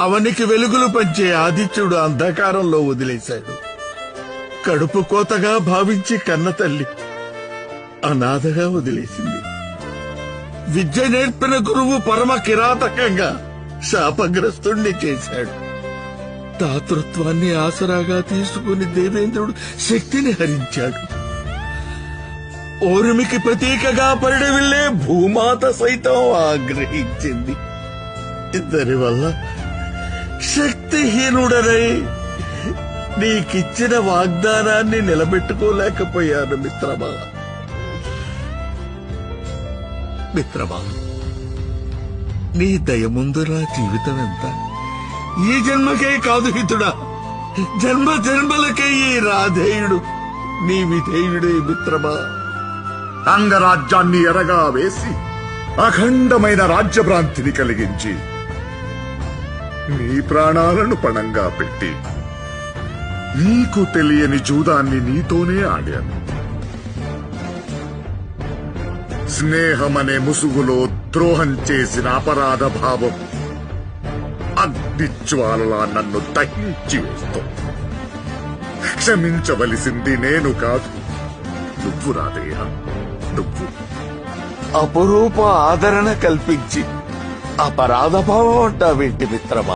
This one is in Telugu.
అవనికి వెలుగులు పంచే ఆదిత్యుడు అంధకారంలో వదిలేశాడు. కడుపు కోతగా భావించి కన్న తల్లి అనాథగా వదిలేసింది. విద్య నేర్పిన గురువు పరమ కిరాతకంగా శాపగ్రస్తుణ్ణి చేశాడు. దాతృత్వాన్ని ఆసరాగా తీసుకుని దేవేంద్రుడు శక్తిని హరించాడు. ఓర్మికి ప్రతీకగా పరిడవిల్లే భూమాత సైతం ఆగ్రహించింది. ఇద్దరి వల్ల శక్తిహీనుడనై నీకిచ్చిన వాగ్దానాన్ని నిలబెట్టుకోలేకపోయాను మిత్రమా. మిత్రమా, నీ దయ ముందు నా జీవితం ఎంత? ఈ జన్మకే కాదు హితుడా, జన్మ జన్మలకే ఈ రాధేయుడు నీ విధేయుడే మిత్రమా. అంగరాజ్యాన్ని ఎరగా వేసి అఖండమైన రాజ్యభ్రాంతిని కలిగించి నీ ప్రాణాలను పణంగా పెట్టి నీకు తెలియని జూదాన్ని నీతోనే ఆడాను. స్నేహమనే ముసుగులో ద్రోహం చేసిన అపరాధ భావం అగ్నిజ్వాలలా నన్ను దహించి వేస్తోంది. క్షమించవలసింది నేను కాదు, నువ్వు రాధేయ, నువ్వు. అపురూప ఆదరణ కల్పించి అపరాధ భావం అంటావేంటి మిత్రమా?